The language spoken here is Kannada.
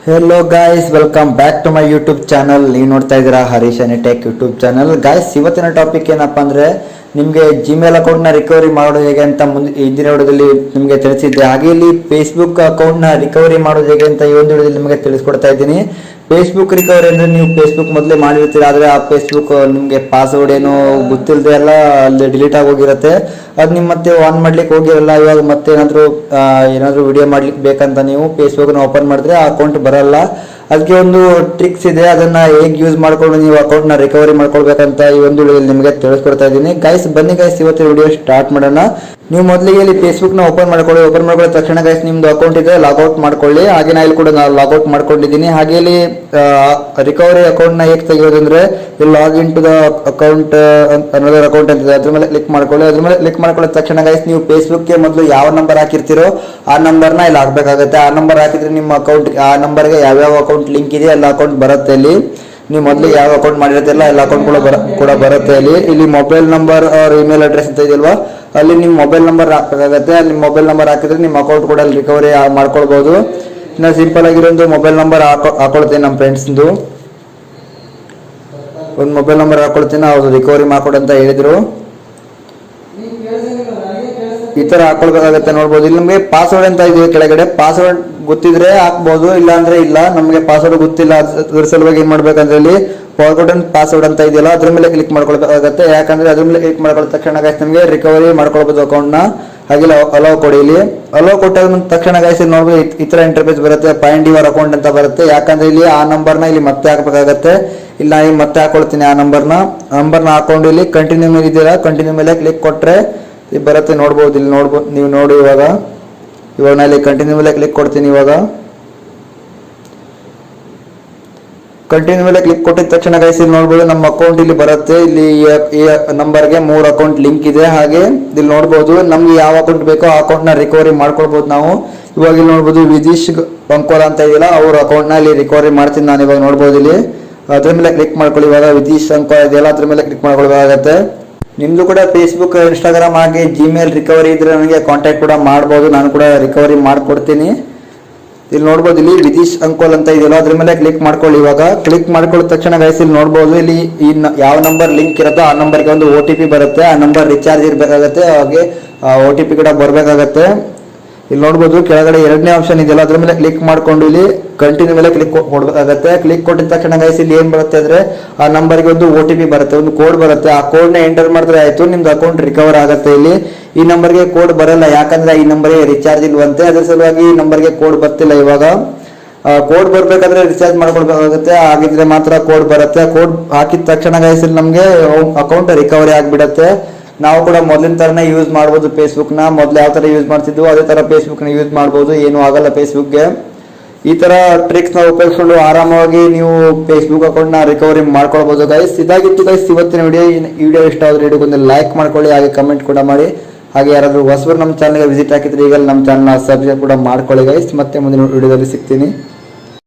Hello guys, welcome back to my YouTube channel. ನೀವು ನೋಡ್ತಾ ಇದ್ದೀರಾ Harish tech YouTube channel. Guys, ಇವತ್ತಿನ ಟಾಪಿಕ್ ಏನಪ್ಪ ಅಂದರೆ ನಿಮಗೆ ಜಿಮೇಲ್ ಅಕೌಂಟ್ನ ರಿಕವರಿ ಮಾಡೋದು ಹೇಗೆ ಅಂತ ಹಿಂದಿನ ವಿಡಿಯೋದಲ್ಲಿ ನಿಮಗೆ ತಿಳಿಸಿದ್ದೆ. ಹಾಗೆ ಇಲ್ಲಿ ಫೇಸ್ಬುಕ್ ಅಕೌಂಟ್ನ ರಿಕವರಿ ಮಾಡೋದು ಹೇಗೆ ಅಂತ ಈ ಒಂದು ವಿಡಿಯೋದಲ್ಲಿ ನಿಮಗೆ ತಿಳಿಸ್ಕೊಡ್ತಾ ಇದ್ದೀನಿ. ಫೇಸ್ಬುಕ್ ರಿಕವರಿ ಅಂದರೆ ನೀವು ಫೇಸ್ಬುಕ್ ಮೊದಲೇ ಮಾಡಿರ್ತೀರ, ಆದರೆ ಆ ಫೇಸ್ಬುಕ್ ನಿಮಗೆ ಪಾಸ್ವರ್ಡ್ ಏನೋ ಗೊತ್ತಿಲ್ಲದೆ ಎಲ್ಲ ಅಲ್ಲಿ ಡಿಲೀಟ್ ಆಗೋಗಿರುತ್ತೆ. ಅದು ನಿಮ್ಮ ಮತ್ತೆ ಆನ್ ಮಾಡ್ಲಿಕ್ಕೆ ಹೋಗಿರಲ್ಲ. ಇವಾಗ ಮತ್ತೆ ಏನಾದರೂ ವಿಡಿಯೋ ಮಾಡ್ಲಿಕ್ಕೆ ಬೇಕಂತ ನೀವು ಫೇಸ್ಬುಕ್ನ ಓಪನ್ ಮಾಡಿದ್ರೆ ಆ ಅಕೌಂಟ್ ಬರಲ್ಲ. ಅದಕ್ಕೆ ಒಂದು ಟ್ರಿಕ್ಸ್ ಇದೆ, ಅದನ್ನ ಹೇಗೆ ಯೂಸ್ ಮಾಡ್ಕೊಂಡು ನೀವು ಅಕೌಂಟ್ನ ರಿಕವರಿ ಮಾಡ್ಕೊಳ್ಬೇಕಂತ ಈ ಒಂದು ವಿಡಿಯೋದಲ್ಲಿ ನಿಮಗೆ ತಿಳಿಸ್ಕೊಡ್ತಾ ಇದ್ದೀನಿ. ಗೈಸ್, ಬನ್ನಿ ಗೈಸ್, ಇವತ್ತಿನ ವಿಡಿಯೋ ಸ್ಟಾರ್ಟ್ ಮಾಡೋಣ. ನೀವು ಮೊದಲಿಗೆ ಇಲ್ಲಿ ಫೇಸ್ಬುಕ್ನ ಓಪನ್ ಮಾಡ್ಕೊಳ್ಳಿ ತಕ್ಷಣ ಗೈಸ್ ನಿಮ್ದು ಅಕೌಂಟ್ ಇದೆ ಲಾಗೌಟ್ ಮಾಡ್ಕೊಳ್ಳಿ. ಹಾಗೆ ನಾ ಇಲ್ಲಿ ಕೂಡ ಲಾಗೌಟ್ ಮಾಡ್ಕೊಂಡಿದ್ದೀನಿ. ಹಾಗೆ ಇಲ್ಲಿ ರಿಕವರಿ ಅಕೌಂಟ್ನ ಹೇಗೆ ತೆಗೆಯೋದಂದ್ರೆ ಇಲ್ಲಿ ಲಾಗಿನ್ ಟು ದ ಅಕೌಂಟ್ ಅನ್ನೋದರ ಅಕೌಂಟ್ ಅಂತಿದೆ, ಅದ್ರ ಮೇಲೆ ಕ್ಲಿಕ್ ಮಾಡ್ಕೊಳ್ಳಿ. ಅದ್ರ ಮೇಲೆ ಕ್ಲಿಕ್ ಮಾಡ್ಕೊಳ್ಳೋ ತಕ್ಷಣ ಗೈಸ್ ನೀವು ಫೇಸ್ಬುಕ್ಗೆ ಮೊದಲು ಯಾವ ನಂಬರ್ ಹಾಕಿರ್ತೀರೋ ಆ ನಂಬರ್ನ ಇಲ್ಲಿ ಹಾಕಬೇಕಾಗುತ್ತೆ. ಆ ನಂಬರ್ ಹಾಕಿದ್ರೆ ನಿಮ್ಮ ಅಕೌಂಟ್ ಆ ನಂಬರ್ಗೆ ಯಾವ್ಯಾವ ಅಕೌಂಟ್ ಲಿಂಕ್ ಇದೆ ಎಲ್ಲ ಅಕೌಂಟ್ ಬರುತ್ತೆ. ಇಲ್ಲಿ ನೀವು ಮೊದಲು ಯಾವ ಅಕೌಂಟ್ ಮಾಡಿರ್ತಿಲ್ಲ ಎಲ್ಲ ಅಕೌಂಟ್ ಕೂಡ ಬರುತ್ತೆ. ಇಲ್ಲಿ ಮೊಬೈಲ್ ನಂಬರ್ ಅವ್ರ ಇಮೇಲ್ ಅಡ್ರೆಸ್ ಅಂತ ಇದೆಯಲ್ವಾ, ಅಲ್ಲಿ ನಿಮ್ಮ ಮೊಬೈಲ್ ನಂಬರ್ ಹಾಕಬೇಕಾಗತ್ತೆ. ಅಲ್ಲಿ ಮೊಬೈಲ್ ನಂಬರ್ ಹಾಕಿದ್ರೆ ನಿಮ್ಮ ಅಕೌಂಟ್ ಕೂಡ ಅಲ್ಲಿ ರಿಕವರಿ ಮಾಡ್ಕೊಳ್ಬಹುದು. ಇನ್ನು ಸಿಂಪಲ್ ಆಗಿರೋ ಮೊಬೈಲ್ ನಂಬರ್ ಹಾಕೊಳ್ತೀನಿ. ನಮ್ಮ ಫ್ರೆಂಡ್ಸ್ದು ಒಂದು ಮೊಬೈಲ್ ನಂಬರ್ ಹಾಕೊಳ್ತೀನಿ, ಅವ್ರು ರಿಕವರಿ ಮಾಡ್ಕೊಡು ಅಂತ ಹೇಳಿದ್ರು. ಈ ತರ ಹಾಕೊಳ್ಬೇಕಾಗತ್ತೆ. ನೋಡ್ಬೋದು ಇಲ್ಲಿ ನಮಗೆ ಪಾಸ್ವರ್ಡ್ ಅಂತ ಇದೆ ಕೆಳಗಡೆ. ಪಾಸ್ವರ್ಡ್ ಗೊತ್ತಿದ್ರೆ ಹಾಕ್ಬೋದು, ಇಲ್ಲ ಅಂದ್ರೆ ಇಲ್ಲ. ನಮಗೆ ಪಾಸ್ವರ್ಡ್ ಗೊತ್ತಿಲ್ಲ, ಅದ್ರ ಸಲುವಾಗಿ ಏನ್ ಮಾಡ್ಬೇಕಂದ್ರೆ ಇಲ್ಲಿ ಫಾರ್ಗೊಟನ್ ಪಾಸ್ವರ್ಡ್ ಅಂತ ಇದೆಯಲ್ಲ ಅದ್ರ ಮೇಲೆ ಕ್ಲಿಕ್ ಮಾಡ್ಕೊಳ್ಬೇಕಾಗತ್ತೆ. ಯಾಕಂದ್ರೆ ಅದ್ರ ಮೇಲೆ ಕ್ಲಿಕ್ ಮಾಡ್ಕೊಳ್ಳೋ ತಕ್ಷಣ ಗೈಸ್ ನಮಗೆ ರಿಕವರಿ ಮಾಡ್ಕೊಳ್ಬೋದು ಅಕೌಂಟ್ನ. ಹಾಗೆ ಅಲೋ ಕೊಡಿ. ಇಲ್ಲಿ ಅಲೋ ಕೊಟ್ಟಾದ ತಕ್ಷಣ ಗೈಸ್ ನೋಡ್ಬೋದು ಈ ತರ ಇಂಟರ್ಫೇಸ್ ಬರುತ್ತೆ. ಫೈಂಡ್ ಯುವರ್ ಅಕೌಂಟ್ ಅಂತ ಬರುತ್ತೆ. ಯಾಕಂದ್ರೆ ಇಲ್ಲಿ ಆ ನಂಬರ್ನ ಇಲ್ಲಿ ಮತ್ತೆ ಹಾಕಬೇಕಾಗತ್ತೆ. ಇಲ್ಲ ಇಲ್ಲಿ ಮತ್ತೆ ಹಾಕೊಳ್ತೀನಿ. ಆ ನಂಬರ್ನ ಹಾಕೊಂಡು ಇಲ್ಲಿ ಕಂಟಿನ್ಯೂ ಮೇಲೆ ಇದೆಯಲ್ಲ, ಕಂಟಿನ್ಯೂ ಮೇಲೆ ಕ್ಲಿಕ್ ಕೊಟ್ರೆ ಬರುತ್ತೆ. ನೋಡ್ಬೋದು ಇಲ್ಲಿ ನೀವು ನೋಡಿ. ಇವಾಗ ನಾ ಇಲ್ಲಿ ಕಂಟಿನ್ಯೂ ಮೇಲೆ ಕ್ಲಿಕ್ ಕೊಡ್ತೀನಿ. ಇವಾಗ ಕಂಟಿನ್ಯೂ ಮೇಲೆ ಕ್ಲಿಕ್ ಕೊಟ್ಟಿದ ತಕ್ಷಣ ಗೈಸ್ ಇಲ್ಲಿ ನೋಡ್ಬೋದು ನಮ್ಮ ಅಕೌಂಟ್ ಇಲ್ಲಿ ಬರುತ್ತೆ. ಇಲ್ಲಿ ಈ ನಂಬರ್ಗೆ 3 ಅಕೌಂಟ್ ಲಿಂಕ್ ಇದೆ. ಹಾಗೆ ಇಲ್ಲಿ ನೋಡ್ಬೋದು ನಮ್ಗೆ ಯಾವ ಅಕೌಂಟ್ ಬೇಕೋ ಆ ಅಕೌಂಟ್ನ ರಿಕವರಿ ಮಾಡ್ಕೊಳ್ಬೋದು ನಾವು. ಇವಾಗ ಇಲ್ಲಿ ನೋಡ್ಬೋದು ವಿದೀಶ್ ಬಂಕೋಲ ಅಂತ ಇದೆಯಲ್ಲ ಅವ್ರ ಅಕೌಂಟ್ನ ಇಲ್ಲಿ ರಿಕವರಿ ಮಾಡ್ತೀನಿ ನಾನು. ಇವಾಗ ನೋಡ್ಬೋದು ಇಲ್ಲಿ ಅದ್ರ ಮೇಲೆ ಕ್ಲಿಕ್ ಮಾಡ್ಕೊಳ್ಳಿ. ಇವಾಗ ವಿದೀಶ್ ಬಂಕೋಲ ಇದೆಯಲ್ಲ ಅದ್ರ ಮೇಲೆ ಕ್ಲಿಕ್ ಮಾಡ್ಕೊಳ್ಬೇಕಾಗತ್ತೆ. ನಿಮ್ದು ಕೂಡ ಫೇಸ್ಬುಕ್, ಇನ್ಸ್ಟಾಗ್ರಾಮ್ ಹಾಗೆ ಜಿಮೇಲ್ ರಿಕವರಿ ಇದ್ರೆ ನನಗೆ ಕಾಂಟ್ಯಾಕ್ಟ್ ಕೂಡ ಮಾಡ್ಬೋದು, ನಾನು ಕೂಡ ರಿಕವರಿ ಮಾಡ್ಕೊಡ್ತೀನಿ. ಇಲ್ಲಿ ನೋಡ್ಬೋದು ಇಲ್ಲಿ ವಿದೀಶ್ ಅಂಕೋಲ್ ಅಂತ ಇದೆಯಲ್ಲ ಅದ್ರ ಮೇಲೆ ಕ್ಲಿಕ್ ಮಾಡ್ಕೊಳ್ಳಿ. ಇವಾಗ ಕ್ಲಿಕ್ ಮಾಡ್ಕೊಳ್ಳೋ ತಕ್ಷಣ ಗೈಸ್ ಇಲ್ಲಿ ನೋಡ್ಬೋದು ಇಲ್ಲಿ ಯಾವ ನಂಬರ್ ಲಿಂಕ್ ಇರುತ್ತೋ ಆ ನಂಬರ್ಗೆ ಒಂದು OTP ಬರುತ್ತೆ. ಆ ನಂಬರ್ ರಿಚಾರ್ಜ್ ಇರಬೇಕಾಗತ್ತೆ. ಹಾಗೆ OTP ಕೂಡ ಬರಬೇಕಾಗತ್ತೆ. ಇಲ್ಲಿ ನೋಡ್ಬೋದು ಕೆಳಗಡೆ 2ನೇ ಆಪ್ಷನ್ ಇದೆಯಲ್ಲ ಅದ್ರ ಮೇಲೆ ಕ್ಲಿಕ್ ಮಾಡ್ಕೊಂಡು ಇಲ್ಲಿ ಕಂಟಿನ್ಯೂ ಮೇಲೆ ಕ್ಲಿಕ್ ಕೊಡಬೇಕಾಗತ್ತೆ. ಕ್ಲಿಕ್ ಕೊಟ್ಟಿದ ತಕ್ಷಣ ಗೈಸ್ ಇಲ್ಲಿ ಏನ್ ಬರುತ್ತೆ ಅಂದ್ರೆ ಆ ನಂಬರ್ಗೆ ಒಂದು OTP ಬರುತ್ತೆ, ಒಂದು ಕೋಡ್ ಬರುತ್ತೆ. ಆ ಕೋಡ್ನ ಎಂಟರ್ ಮಾಡಿದ್ರೆ ಆಯ್ತು, ನಿಮ್ದು ಅಕೌಂಟ್ ರಿಕವರ್ ಆಗುತ್ತೆ. ಇಲ್ಲಿ ಈ ನಂಬರ್ಗೆ ಕೋಡ್ ಬರಲ್ಲ, ಯಾಕಂದ್ರೆ ಈ ನಂಬರ್ಗೆ ರಿಚಾರ್ಜ್ ಇಲ್ವಂತೆ, ಅದ್ರ ಸಲುವಾಗಿ ಈ ನಂಬರ್ಗೆ ಕೋಡ್ ಬರ್ತಿಲ್ಲ. ಇವಾಗ ಕೋಡ್ ಬರ್ಬೇಕಾದ್ರೆ ರಿಚಾರ್ಜ್ ಮಾಡ್ಕೊಳ್ಬೇಕಾಗುತ್ತೆ, ಆಗಿದ್ರೆ ಮಾತ್ರ ಕೋಡ್ ಬರುತ್ತೆ. ಕೋಡ್ ಹಾಕಿದ ತಕ್ಷಣ ಗೈಸ್ ಇಲ್ಲಿ ನಮ್ಗೆ ಅಕೌಂಟ್ ರಿಕವರಿ ಆಗ್ಬಿಡತ್ತೆ. ನಾವು ಕೂಡ ಮೊದಲಿನ ತರನೇ ಯೂಸ್ ಮಾಡ್ಬೋದು ಫೇಸ್ಬುಕ್ನ. ಮೊದಲು ಯಾವ ತರ ಯೂಸ್ ಮಾಡ್ತಿದ್ವು ಅದೇ ತರ ಫೇಸ್ಬುಕ್ನ ಯೂಸ್ ಮಾಡ್ಬೋದು, ಏನೂ ಆಗಲ್ಲ ಫೇಸ್ಬುಕ್ಗೆ. ಈ ತರ ಟ್ರಿಕ್ಸ್ನ ಉಪಯೋಗಿಸ್ಕೊಂಡು ಆರಾಮವಾಗಿ ನೀವು ಫೇಸ್ಬುಕ್ ಅಕೌಂಟ್ನ ರಿಕವರಿ ಮಾಡ್ಕೊಳ್ಬೋದು ಗೈಸ್. ಇದಾಗಿತ್ತು ಗೈಸ್ ಇವತ್ತಿನ ವಿಡಿಯೋ. ಈ ವಿಡಿಯೋ ಇಷ್ಟ ಆದ್ರೆ ವಿಡಿಯೋಗೊಂದು ಲೈಕ್ ಮಾಡ್ಕೊಳ್ಳಿ, ಹಾಗೆ ಕಮೆಂಟ್ ಕೂಡ ಮಾಡಿ. ಹಾಗೆ ಯಾರಾದರೂ ಹೊಸಬರು ನಮ್ಮ ಚಾನಲ್ಗೆ ವಿಸಿಟ್ ಹಾಕಿದ್ರೆ ಈಗ ನಮ್ಮ ಚಾನಲ್ನ ಸಬ್ಸ್ಕ್ರೈಬ್ ಕೂಡ ಮಾಡ್ಕೊಳ್ಳಿ ಗೈಸ್. ಮತ್ತೆ ಮುಂದಿನ ವಿಡಿಯೋದಲ್ಲಿ ಸಿಗ್ತೀನಿ.